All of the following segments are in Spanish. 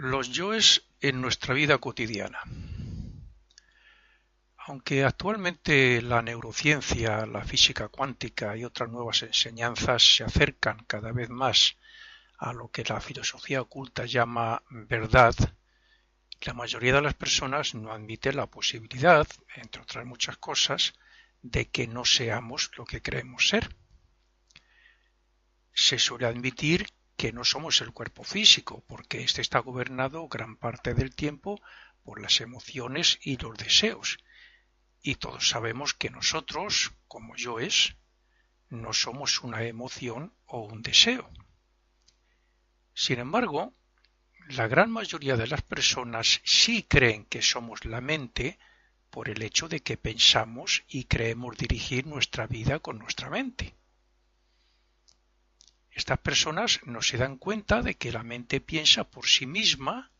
Los yoes en nuestra vida cotidiana. Aunque actualmente la neurociencia, la física cuántica y otras nuevas enseñanzas se acercan cada vez más a lo que la filosofía oculta llama verdad, la mayoría de las personas no admite la posibilidad, entre otras muchas cosas, de que no seamos lo que creemos ser. Se suele admitir que no somos el cuerpo físico, porque éste está gobernado gran parte del tiempo por las emociones y los deseos. Y todos sabemos que nosotros, como yoes, no somos una emoción o un deseo. Sin embargo, la gran mayoría de las personas sí creen que somos la mente por el hecho de que pensamos y creemos dirigir nuestra vida con nuestra mente. Estas personas no se dan cuenta de que la mente piensa por sí misma,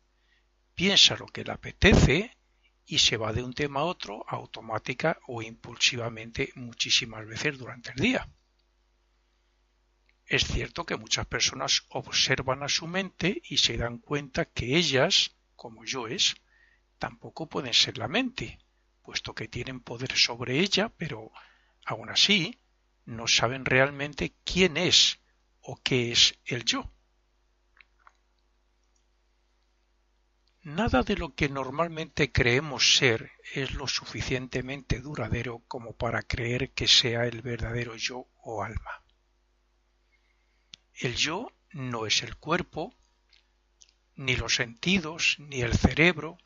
piensa lo que le apetece y se va de un tema a otro automática o impulsivamente muchísimas veces durante el día. Es cierto que muchas personas observan a su mente y se dan cuenta que ellas, como yoes, tampoco pueden ser la mente, puesto que tienen poder sobre ella, pero aún así no saben realmente quién es o qué es el yo. Nada de lo que normalmente creemos ser es lo suficientemente duradero como para creer que sea el verdadero yo o alma. El yo no es el cuerpo, ni los sentidos, ni el cerebro,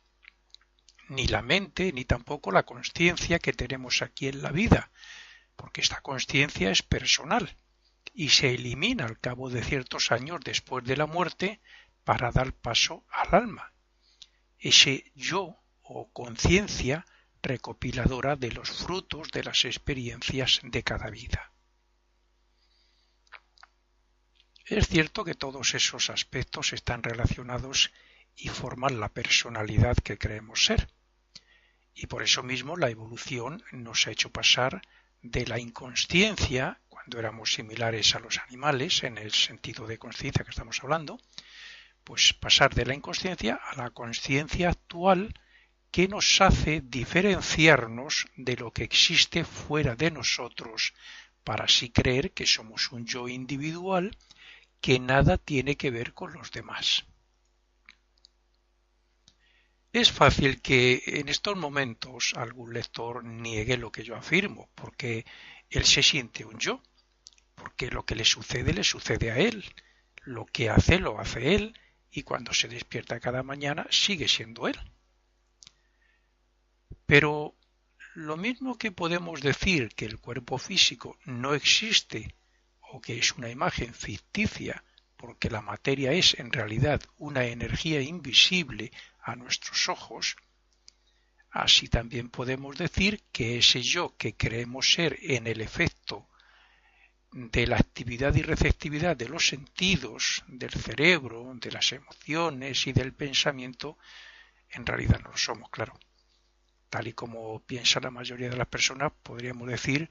ni la mente, ni tampoco la consciencia que tenemos aquí en la vida, porque esta consciencia es personal y se elimina al cabo de ciertos años después de la muerte para dar paso al alma, ese yo o conciencia recopiladora de los frutos de las experiencias de cada vida. Es cierto que todos esos aspectos están relacionados y forman la personalidad que creemos ser, y por eso mismo la evolución nos ha hecho pasar de la inconsciencia, cuando éramos similares a los animales, en el sentido de conciencia que estamos hablando, pues pasar de la inconsciencia a la consciencia actual que nos hace diferenciarnos de lo que existe fuera de nosotros para así creer que somos un yo individual que nada tiene que ver con los demás. Es fácil que en estos momentos algún lector niegue lo que yo afirmo, porque él se siente un yo, porque lo que le sucede a él, lo que hace lo hace él, y cuando se despierta cada mañana sigue siendo él. Pero lo mismo que podemos decir que el cuerpo físico no existe o que es una imagen ficticia porque la materia es en realidad una energía invisible a nuestros ojos, así también podemos decir que ese yo que creemos ser en el efecto de la actividad y receptividad de los sentidos, del cerebro, de las emociones y del pensamiento, en realidad no lo somos, claro. Tal y como piensa la mayoría de las personas, podríamos decir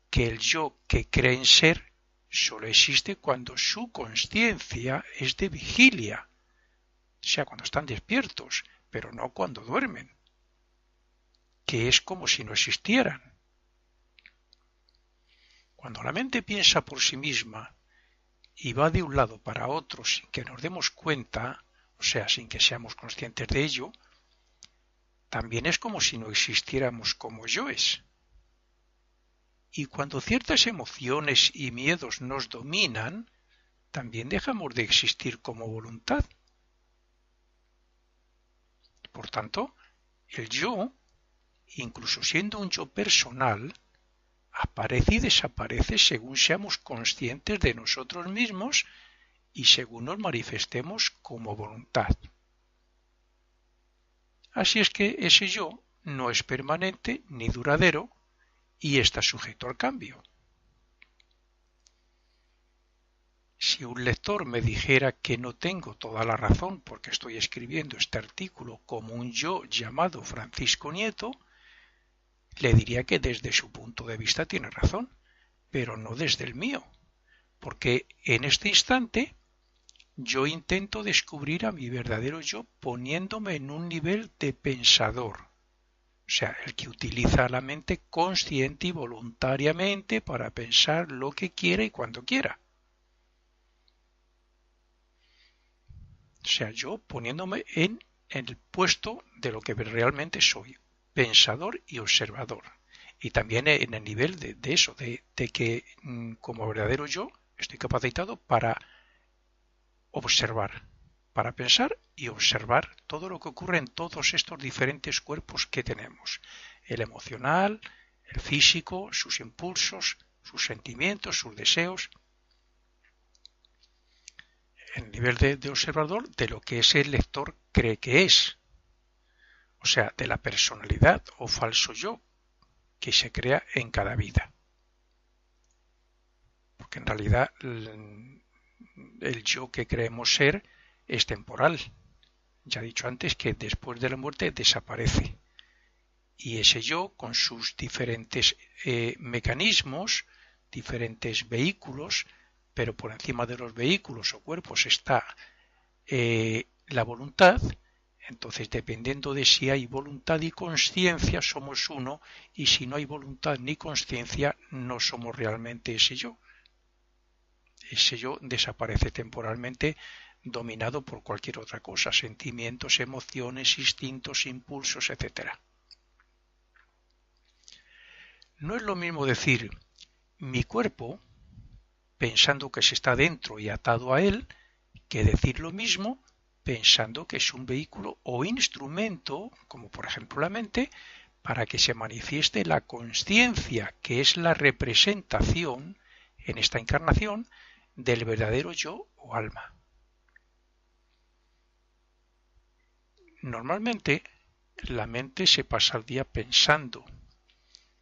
que el yo que creen ser solo existe cuando su consciencia es de vigilia, o sea, cuando están despiertos, pero no cuando duermen, que es como si no existieran. Cuando la mente piensa por sí misma y va de un lado para otro sin que nos demos cuenta, o sea, sin que seamos conscientes de ello, también es como si no existiéramos como yoes. Y cuando ciertas emociones y miedos nos dominan, también dejamos de existir como voluntad. Por tanto, el yo, incluso siendo un yo personal, aparece y desaparece según seamos conscientes de nosotros mismos y según nos manifestemos como voluntad. Así es que ese yo no es permanente ni duradero y está sujeto al cambio. Si un lector me dijera que no tengo toda la razón porque estoy escribiendo este artículo como un yo llamado Francisco Nieto, le diría que desde su punto de vista tiene razón, pero no desde el mío, porque en este instante Yo intento descubrir a mi verdadero yo poniéndome en un nivel de pensador, o sea, el que utiliza la mente consciente y voluntariamente para pensar lo que quiera y cuando quiera. O sea, yo poniéndome en el puesto de lo que realmente soy, pensador y observador. Y también en el nivel de eso, de que como verdadero yo estoy capacitado para observar, para pensar y observar todo lo que ocurre en todos estos diferentes cuerpos que tenemos. El emocional, el físico, sus impulsos, sus sentimientos, sus deseos. El nivel de observador de lo que ese lector cree que es. O sea, de la personalidad o falso yo que se crea en cada vida. Porque en realidad el yo que creemos ser es temporal. Ya he dicho antes que después de la muerte desaparece. Y ese yo, con sus diferentes mecanismos, diferentes vehículos, pero por encima de los vehículos o cuerpos está la voluntad. Entonces, dependiendo de si hay voluntad y conciencia, somos uno, y si no hay voluntad ni conciencia, no somos realmente ese yo. Ese yo desaparece temporalmente, dominado por cualquier otra cosa, sentimientos, emociones, instintos, impulsos, etc. No es lo mismo decir mi cuerpo, pensando que se está dentro y atado a él, que decir lo mismo pensando que es un vehículo o instrumento, como por ejemplo la mente, para que se manifieste la consciencia, que es la representación en esta encarnación del verdadero yo o alma. Normalmente la mente se pasa el día pensando.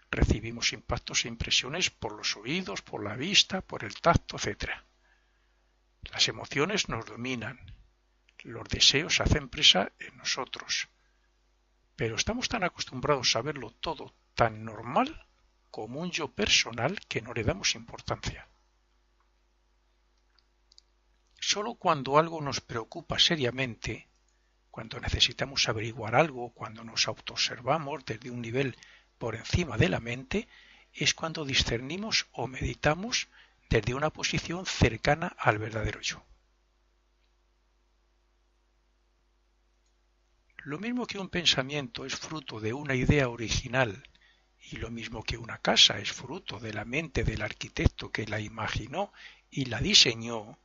Recibimos impactos e impresiones por los oídos, por la vista, por el tacto, etc. Las emociones nos dominan. Los deseos hacen presa en nosotros. Pero estamos tan acostumbrados a verlo todo tan normal como un yo personal que no le damos importancia. Solo cuando algo nos preocupa seriamente, cuando necesitamos averiguar algo, cuando nos autoobservamos desde un nivel por encima de la mente, es cuando discernimos o meditamos desde una posición cercana al verdadero yo. Lo mismo que un pensamiento es fruto de una idea original y lo mismo que una casa es fruto de la mente del arquitecto que la imaginó y la diseñó,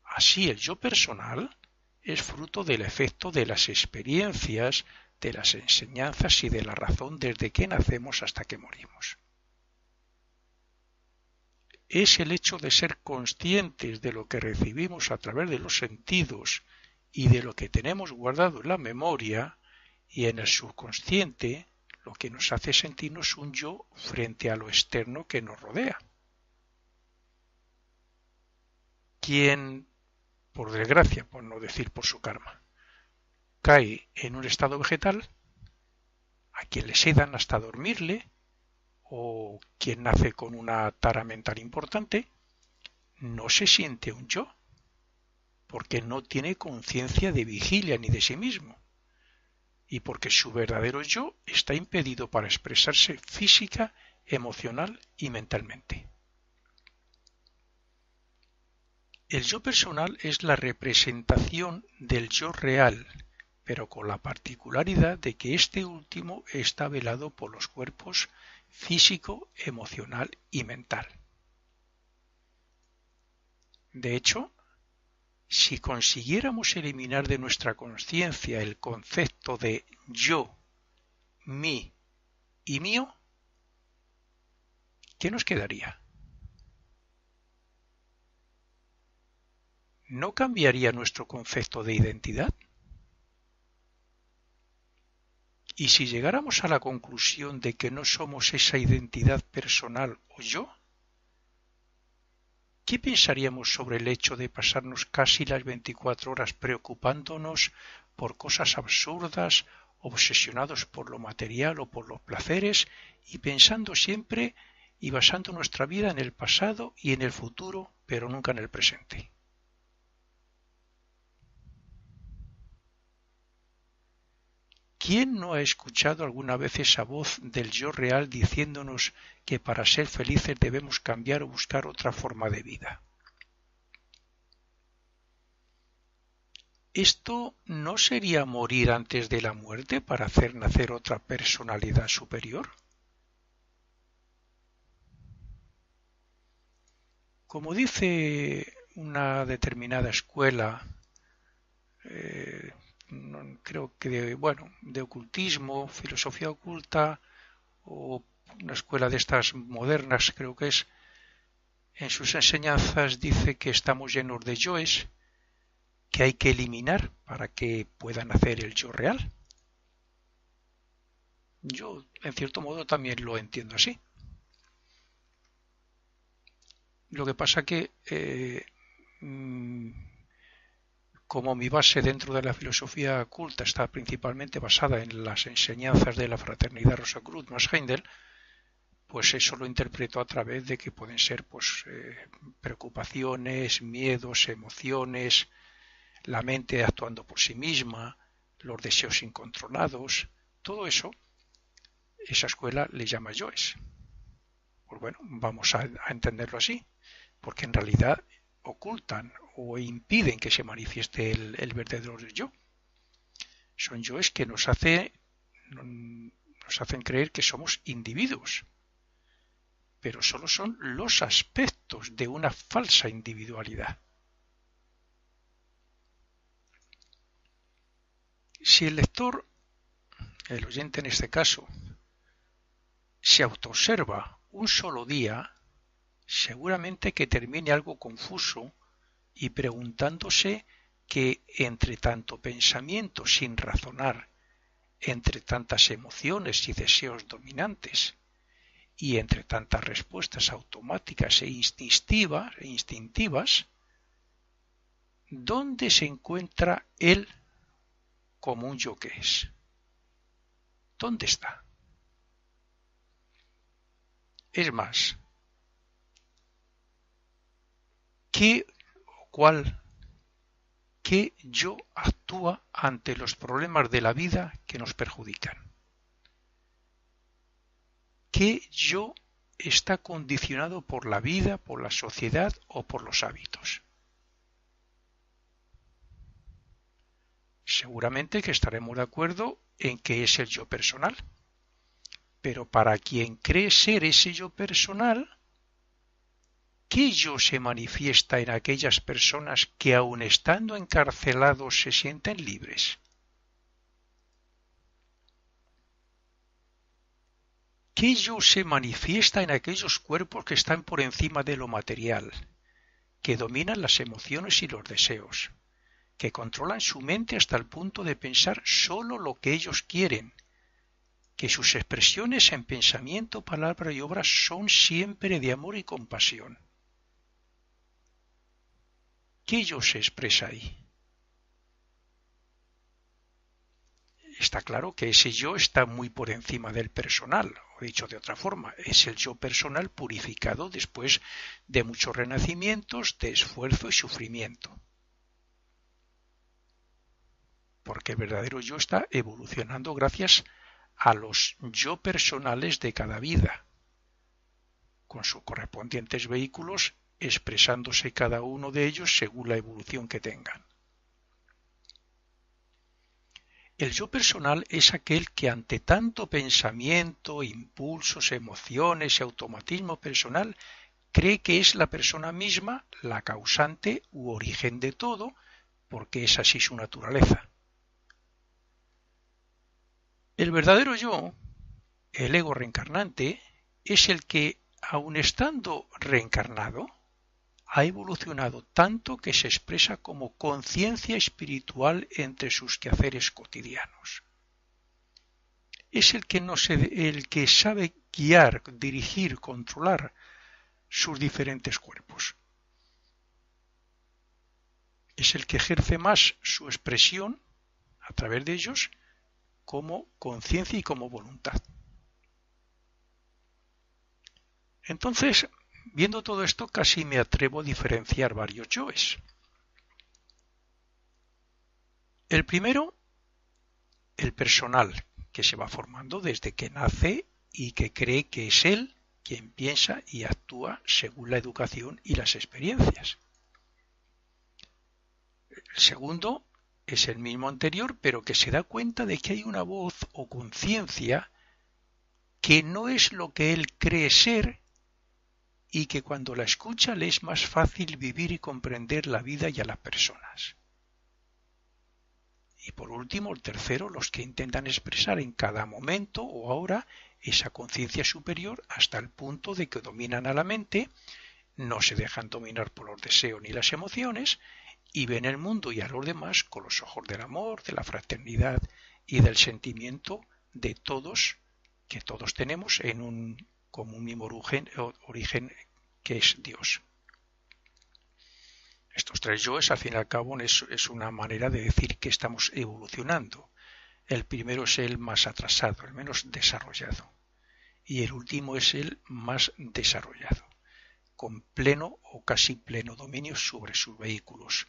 así el yo personal es fruto del efecto de las experiencias, de las enseñanzas y de la razón desde que nacemos hasta que morimos. Es el hecho de ser conscientes de lo que recibimos a través de los sentidos y de lo que tenemos guardado en la memoria y en el subconsciente lo que nos hace sentirnos un yo frente a lo externo que nos rodea. Quien, por desgracia, por no decir por su karma, cae en un estado vegetal, a quien le sedan hasta dormirle, o quien nace con una tara mental importante, no se siente un yo, porque no tiene conciencia de vigilia ni de sí mismo, y porque su verdadero yo está impedido para expresarse física, emocional y mentalmente. El yo personal es la representación del yo real, pero con la particularidad de que este último está velado por los cuerpos físico, emocional y mental. De hecho, si consiguiéramos eliminar de nuestra conciencia el concepto de yo, mí y mío, ¿qué nos quedaría? ¿No cambiaría nuestro concepto de identidad? Y si llegáramos a la conclusión de que no somos esa identidad personal o yo, ¿qué pensaríamos sobre el hecho de pasarnos casi las 24 horas preocupándonos por cosas absurdas, obsesionados por lo material o por los placeres y pensando siempre y basando nuestra vida en el pasado y en el futuro, pero nunca en el presente? ¿Quién no ha escuchado alguna vez esa voz del yo real diciéndonos que para ser felices debemos cambiar o buscar otra forma de vida? ¿Esto no sería morir antes de la muerte para hacer nacer otra personalidad superior? Como dice una determinada escuela, creo que de ocultismo, filosofía oculta, o una escuela de estas modernas, creo que es, en sus enseñanzas dice que estamos llenos de yoes que hay que eliminar para que puedan hacer el yo real. Yo, en cierto modo, también lo entiendo así. Lo que pasa que, como mi base dentro de la filosofía culta está principalmente basada en las enseñanzas de la fraternidad Rosacruz más Heindel, pues eso lo interpreto a través de que pueden ser preocupaciones, miedos, emociones, la mente actuando por sí misma, los deseos incontrolados, todo eso, esa escuela le llama yoes. Pues bueno, vamos a entenderlo así, porque en realidad ocultan o impiden que se manifieste el verdadero yo. Son yoes que nos hacen creer que somos individuos, pero solo son los aspectos de una falsa individualidad. Si el lector, el oyente en este caso, se autoobserva un solo día, seguramente que termine algo confuso y preguntándose que entre tanto pensamiento sin razonar, entre tantas emociones y deseos dominantes, y entre tantas respuestas automáticas e instintivas, ¿dónde se encuentra él como un yo que es? ¿Dónde está? Es más, ¿qué yo actúa ante los problemas de la vida que nos perjudican? ¿Qué yo está condicionado por la vida, por la sociedad o por los hábitos? Seguramente que estaremos de acuerdo en que es el yo personal, pero para quien cree ser ese yo personal, ¿qué yo se manifiesta en aquellas personas que aun estando encarcelados se sienten libres? ¿Qué yo se manifiesta en aquellos cuerpos que están por encima de lo material, que dominan las emociones y los deseos, que controlan su mente hasta el punto de pensar solo lo que ellos quieren, que sus expresiones en pensamiento, palabra y obra son siempre de amor y compasión? ¿Qué yo se expresa ahí? Está claro que ese yo está muy por encima del personal, o dicho de otra forma, es el yo personal purificado después de muchos renacimientos, de esfuerzo y sufrimiento. Porque el verdadero yo está evolucionando gracias a los yo personales de cada vida, con sus correspondientes vehículos, expresándose cada uno de ellos según la evolución que tengan. El yo personal es aquel que ante tanto pensamiento, impulsos, emociones y automatismo personal cree que es la persona misma la causante u origen de todo, porque es así su naturaleza. El verdadero yo, el ego reencarnante, es el que, aun estando reencarnado, ha evolucionado tanto que se expresa como conciencia espiritual entre sus quehaceres cotidianos. Es el que sabe guiar, dirigir, controlar sus diferentes cuerpos. Es el que ejerce más su expresión a través de ellos como conciencia y como voluntad. Entonces, viendo todo esto, casi me atrevo a diferenciar varios yoes. El primero el personal que se va formando desde que nace y que cree que es él quien piensa y actúa según la educación y las experiencias. El segundo es el mismo anterior, pero que se da cuenta de que hay una voz o conciencia que no es lo que él cree ser y que cuando la escucha le es más fácil vivir y comprender la vida y a las personas. Y por último, el tercero, los que intentan expresar en cada momento o ahora esa conciencia superior hasta el punto de que dominan a la mente, no se dejan dominar por los deseos ni las emociones y ven el mundo y a los demás con los ojos del amor, de la fraternidad y del sentimiento de todos, que todos tenemos en un común mismo origen que es Dios. Estos tres yoes, al fin y al cabo, es una manera de decir que estamos evolucionando. El primero es el más atrasado, el menos desarrollado. Y el último es el más desarrollado, con pleno o casi pleno dominio sobre sus vehículos,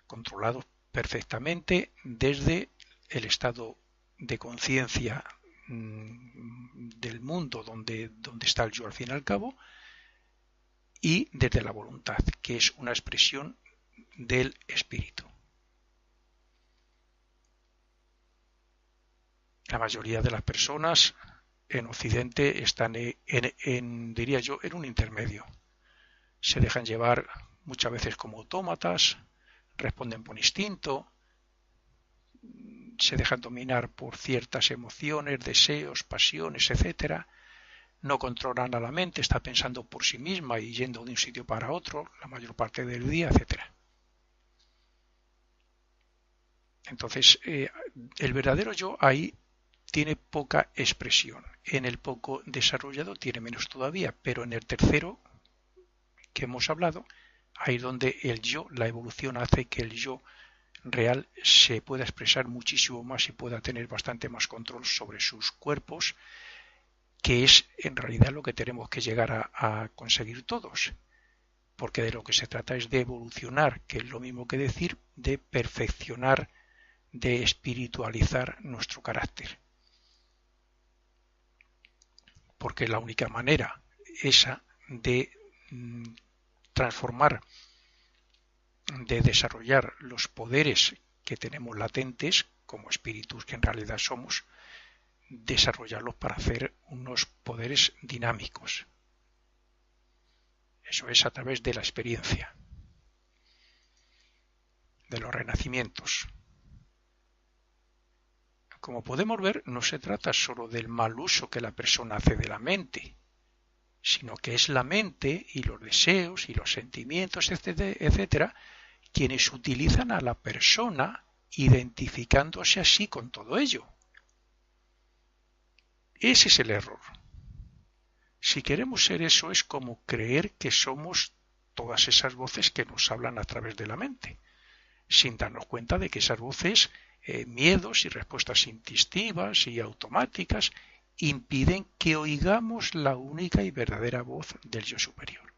controlados perfectamente desde el estado de conciencia del mundo donde está el yo al fin y al cabo, y desde la voluntad, que es una expresión del espíritu. La mayoría de las personas en Occidente están diría yo, en un intermedio. Se dejan llevar muchas veces como autómatas, responden por instinto, se dejan dominar por ciertas emociones, deseos, pasiones, etcétera. No controlan a la mente, está pensando por sí misma y yendo de un sitio para otro la mayor parte del día, etcétera. Entonces, el verdadero yo ahí tiene poca expresión. En el poco desarrollado tiene menos todavía, pero en el tercero que hemos hablado, ahí es donde el yo, la evolución hace que el yo real se pueda expresar muchísimo más y pueda tener bastante más control sobre sus cuerpos, que es en realidad lo que tenemos que llegar a conseguir todos, porque de lo que se trata es de evolucionar, que es lo mismo que decir de perfeccionar, de espiritualizar nuestro carácter. Porque la única manera esa de transformar, de desarrollar los poderes que tenemos latentes como espíritus que en realidad somos, desarrollarlos para hacer unos poderes dinámicos. Eso es a través de la experiencia, de los renacimientos. Como podemos ver, no se trata solo del mal uso que la persona hace de la mente, sino que es la mente y los deseos y los sentimientos, etcétera, quienes utilizan a la persona identificándose así con todo ello. Ese es el error. Si queremos ser eso, es como creer que somos todas esas voces que nos hablan a través de la mente, sin darnos cuenta de que esas voces, miedos y respuestas instintivas y automáticas, impiden que oigamos la única y verdadera voz del yo superior.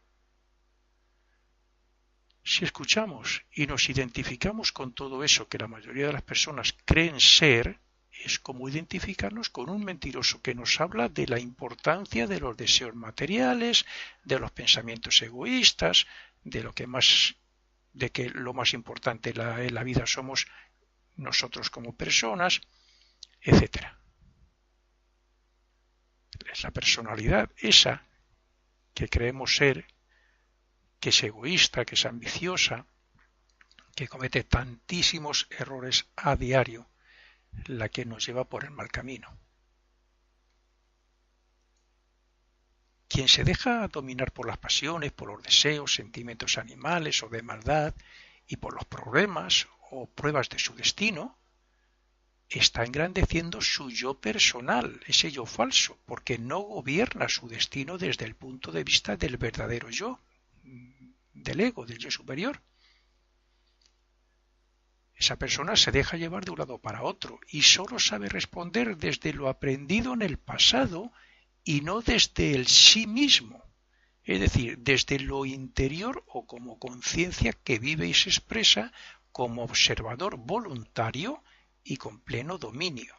Si escuchamos y nos identificamos con todo eso que la mayoría de las personas creen ser, es como identificarnos con un mentiroso que nos habla de la importancia de los deseos materiales, de los pensamientos egoístas, de que lo más importante en la vida somos nosotros como personas, etcétera. Es la personalidad esa que creemos ser, que es egoísta, que es ambiciosa, que comete tantísimos errores a diario, la que nos lleva por el mal camino. Quien se deja dominar por las pasiones, por los deseos, sentimientos animales o de maldad y por los problemas o pruebas de su destino, está engrandeciendo su yo personal, ese yo falso, porque no gobierna su destino desde el punto de vista del verdadero yo, del ego, del yo superior. Esa persona se deja llevar de un lado para otro y solo sabe responder desde lo aprendido en el pasado y no desde el sí mismo, es decir, desde lo interior o como conciencia que vive y se expresa como observador voluntario y con pleno dominio.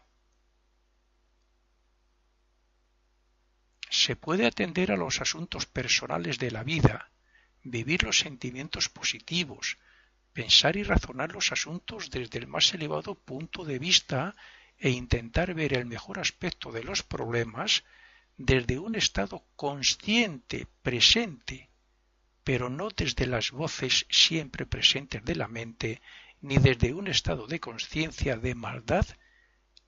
Se puede atender a los asuntos personales de la vida, vivir los sentimientos positivos, pensar y razonar los asuntos desde el más elevado punto de vista e intentar ver el mejor aspecto de los problemas desde un estado consciente, presente, pero no desde las voces siempre presentes de la mente, ni desde un estado de conciencia de maldad,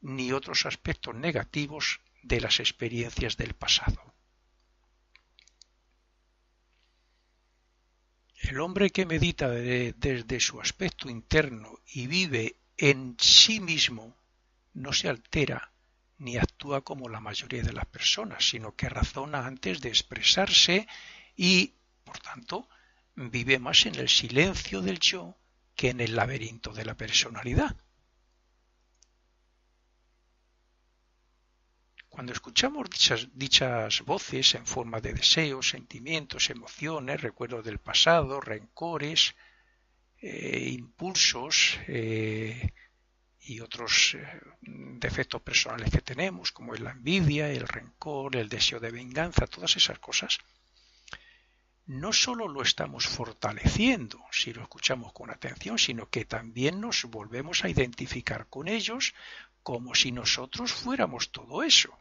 ni otros aspectos negativos de las experiencias del pasado. El hombre que medita desde su aspecto interno y vive en sí mismo no se altera ni actúa como la mayoría de las personas, sino que razona antes de expresarse y, por tanto, vive más en el silencio del yo que en el laberinto de la personalidad. Cuando escuchamos dichas voces en forma de deseos, sentimientos, emociones, recuerdos del pasado, rencores, impulsos y otros defectos personales que tenemos, como es la envidia, el rencor, el deseo de venganza, todas esas cosas, no solo lo estamos fortaleciendo si lo escuchamos con atención, sino que también nos volvemos a identificar con ellos como si nosotros fuéramos todo eso.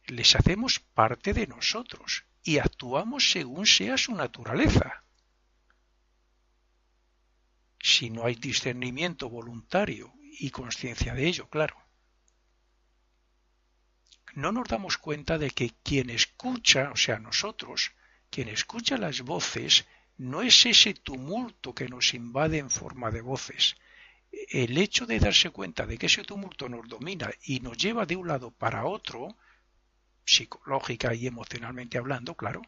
Les hacemos parte de nosotros y actuamos según sea su naturaleza. Si no hay discernimiento voluntario y conciencia de ello, claro. No nos damos cuenta de que quien escucha, o sea, nosotros, quien escucha las voces, no es ese tumulto que nos invade en forma de voces. El hecho de darse cuenta de que ese tumulto nos domina y nos lleva de un lado para otro, psicológica y emocionalmente hablando, claro,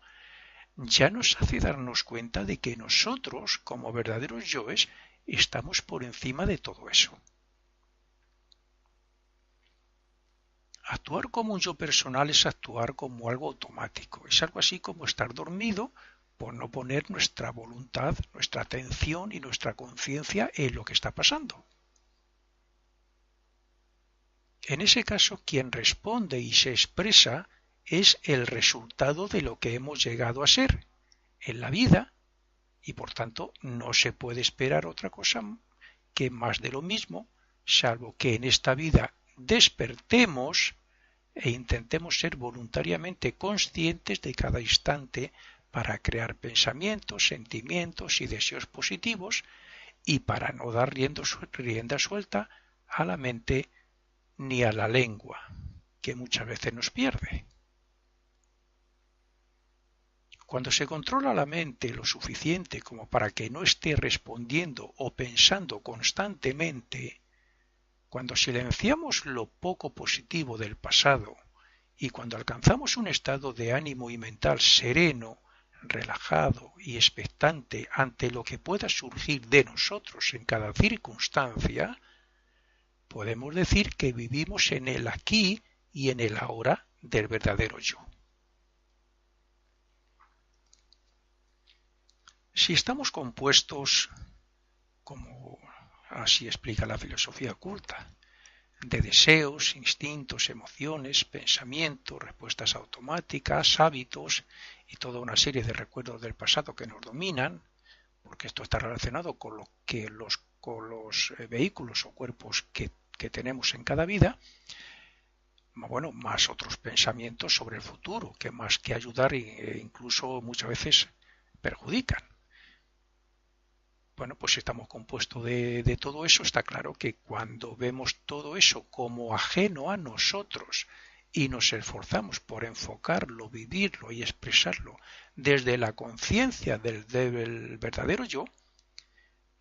ya nos hace darnos cuenta de que nosotros, como verdaderos yoes, estamos por encima de todo eso. Actuar como un yo personal es actuar como algo automático, es algo así como estar dormido por no poner nuestra voluntad, nuestra atención y nuestra conciencia en lo que está pasando. En ese caso, quien responde y se expresa es el resultado de lo que hemos llegado a ser en la vida y por tanto no se puede esperar otra cosa que más de lo mismo, salvo que en esta vida despertemos e intentemos ser voluntariamente conscientes de cada instante para crear pensamientos, sentimientos y deseos positivos y para no dar rienda suelta a la mente ni a la lengua, que muchas veces nos pierde. Cuando se controla la mente lo suficiente como para que no esté respondiendo o pensando constantemente, cuando silenciamos lo poco positivo del pasado y cuando alcanzamos un estado de ánimo y mental sereno, relajado y expectante ante lo que pueda surgir de nosotros en cada circunstancia, podemos decir que vivimos en el aquí y en el ahora del verdadero yo. Si estamos compuestos, como así explica la filosofía oculta, de deseos, instintos, emociones, pensamientos, respuestas automáticas, hábitos y toda una serie de recuerdos del pasado que nos dominan, porque esto está relacionado con los vehículos o cuerpos que tenemos en cada vida, bueno, más otros pensamientos sobre el futuro, que más que ayudar incluso muchas veces perjudican. Bueno, pues si estamos compuestos de todo eso, está claro que cuando vemos todo eso como ajeno a nosotros y nos esforzamos por enfocarlo, vivirlo y expresarlo desde la conciencia del verdadero yo,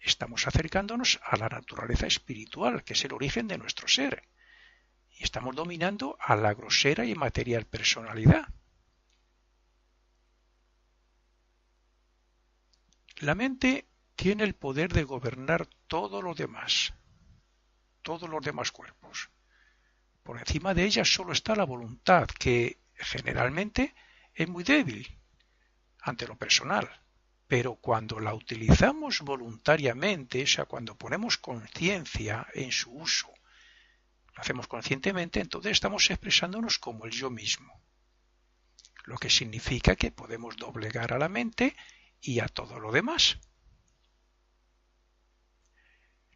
estamos acercándonos a la naturaleza espiritual, que es el origen de nuestro ser, y estamos dominando a la grosera y material personalidad. La mente tiene el poder de gobernar todos los demás cuerpos. Por encima de ella solo está la voluntad, que generalmente es muy débil ante lo personal. Pero cuando la utilizamos voluntariamente, o sea, cuando ponemos conciencia en su uso, lo hacemos conscientemente, entonces estamos expresándonos como el yo mismo. Lo que significa que podemos doblegar a la mente y a todo lo demás.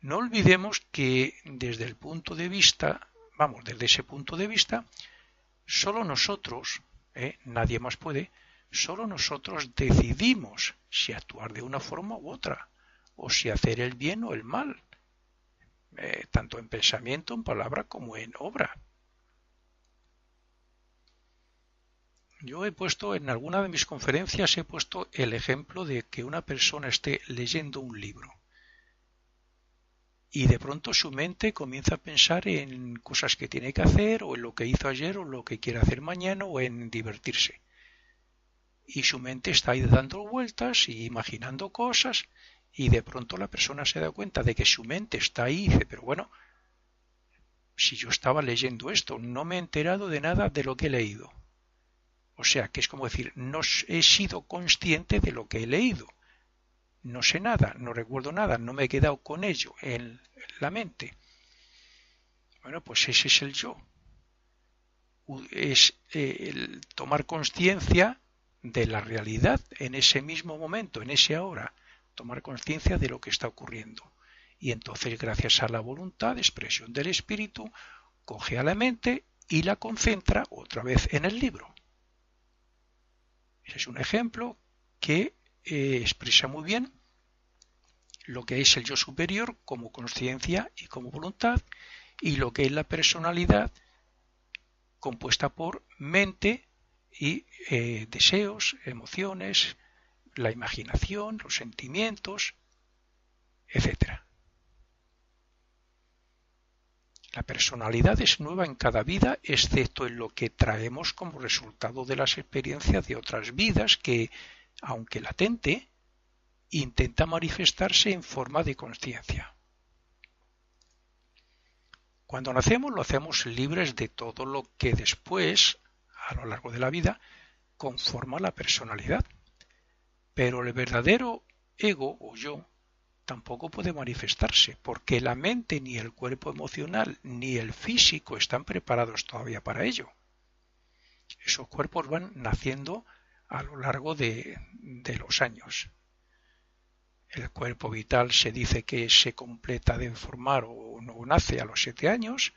No olvidemos que desde el punto de vista, desde ese punto de vista, solo nosotros, nadie más puede, solo nosotros decidimos si actuar de una forma u otra, o si hacer el bien o el mal, tanto en pensamiento, en palabra como en obra. Yo he puesto, en alguna de mis conferencias, he puesto el ejemplo de que una persona esté leyendo un libro y de pronto su mente comienza a pensar en cosas que tiene que hacer, o en lo que hizo ayer, o lo que quiere hacer mañana, o en divertirse. Y su mente está ahí dando vueltas y imaginando cosas, y de pronto la persona se da cuenta de que su mente está ahí y dice, pero bueno, si yo estaba leyendo esto, no me he enterado de nada de lo que he leído. O sea, que es como decir, no he sido consciente de lo que he leído. No sé nada, no recuerdo nada, no me he quedado con ello en la mente. Bueno, pues ese es el yo. Es el tomar conciencia de la realidad en ese mismo momento, en ese ahora. Tomar conciencia de lo que está ocurriendo. Y entonces, gracias a la voluntad, expresión del espíritu, coge a la mente y la concentra otra vez en el libro. Ese es un ejemplo que expresa muy bien lo que es el yo superior como conciencia y como voluntad, y lo que es la personalidad compuesta por mente y deseos, emociones, la imaginación, los sentimientos, etc. La personalidad es nueva en cada vida, excepto en lo que traemos como resultado de las experiencias de otras vidas que, aunque latente, intenta manifestarse en forma de conciencia. Cuando nacemos lo hacemos libres de todo lo que después, a lo largo de la vida, conforma la personalidad. Pero el verdadero ego o yo tampoco puede manifestarse, porque la mente, ni el cuerpo emocional, ni el físico están preparados todavía para ello. Esos cuerpos van naciendo a lo largo de los años. El cuerpo vital se dice que se completa de formar o nace a los 7 años,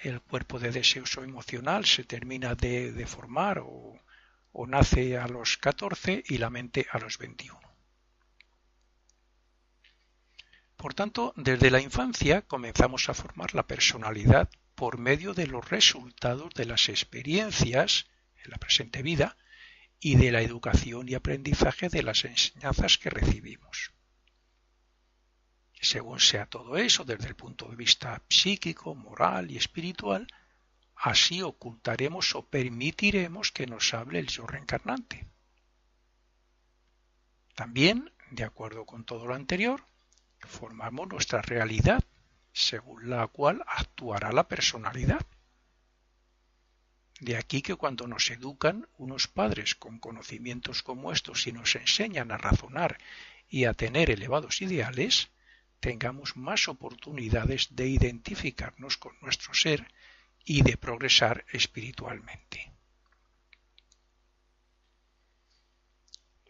el cuerpo de deseos o emocional se termina de formar o nace a los 14 y la mente a los 21. Por tanto, desde la infancia comenzamos a formar la personalidad por medio de los resultados de las experiencias en la presente vida y de la educación y aprendizaje de las enseñanzas que recibimos. Según sea todo eso, desde el punto de vista psíquico, moral y espiritual, así ocultaremos o permitiremos que nos hable el yo reencarnante. También, de acuerdo con todo lo anterior, formamos nuestra realidad, según la cual actuará la personalidad. De aquí que cuando nos educan unos padres con conocimientos como estos y nos enseñan a razonar y a tener elevados ideales, tengamos más oportunidades de identificarnos con nuestro ser y de progresar espiritualmente.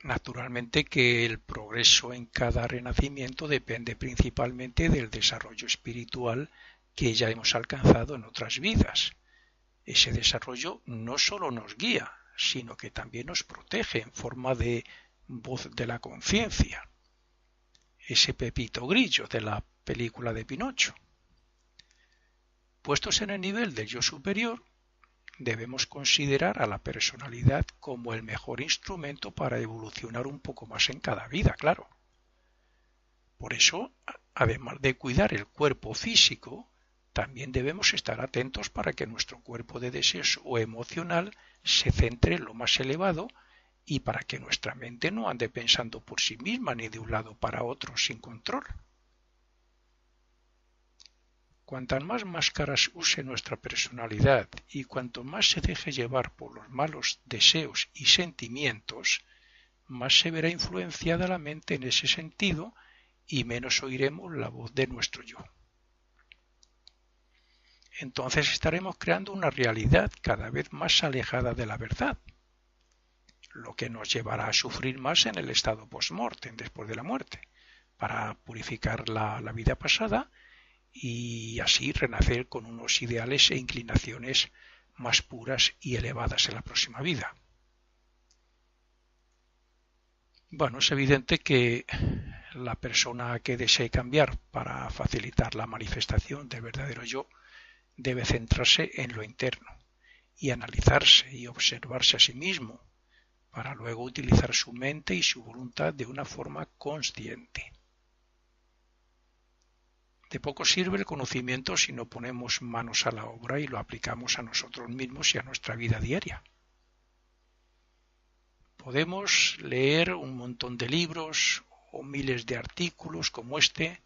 Naturalmente que el progreso en cada renacimiento depende principalmente del desarrollo espiritual que ya hemos alcanzado en otras vidas. Ese desarrollo no solo nos guía, sino que también nos protege en forma de voz de la conciencia. Ese Pepito Grillo de la película de Pinocho. Puestos en el nivel del yo superior, debemos considerar a la personalidad como el mejor instrumento para evolucionar un poco más en cada vida, claro. Por eso, además de cuidar el cuerpo físico, también debemos estar atentos para que nuestro cuerpo de deseos o emocional se centre en lo más elevado y para que nuestra mente no ande pensando por sí misma ni de un lado para otro sin control. Cuantas más máscaras use nuestra personalidad y cuanto más se deje llevar por los malos deseos y sentimientos, más se verá influenciada la mente en ese sentido y menos oiremos la voz de nuestro yo. Entonces estaremos creando una realidad cada vez más alejada de la verdad, lo que nos llevará a sufrir más en el estado post-mortem, después de la muerte, para purificar la vida pasada y así renacer con unos ideales e inclinaciones más puras y elevadas en la próxima vida. Bueno, es evidente que la persona que desee cambiar para facilitar la manifestación del verdadero yo debe centrarse en lo interno y analizarse y observarse a sí mismo para luego utilizar su mente y su voluntad de una forma consciente. De poco sirve el conocimiento si no ponemos manos a la obra y lo aplicamos a nosotros mismos y a nuestra vida diaria. Podemos leer un montón de libros o miles de artículos como este,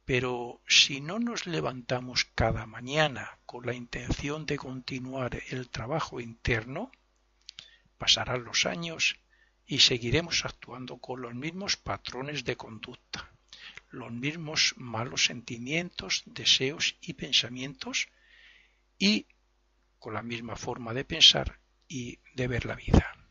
pero si no nos levantamos cada mañana con la intención de continuar el trabajo interno, pasarán los años y seguiremos actuando con los mismos patrones de conducta, los mismos malos sentimientos, deseos y pensamientos y con la misma forma de pensar y de ver la vida.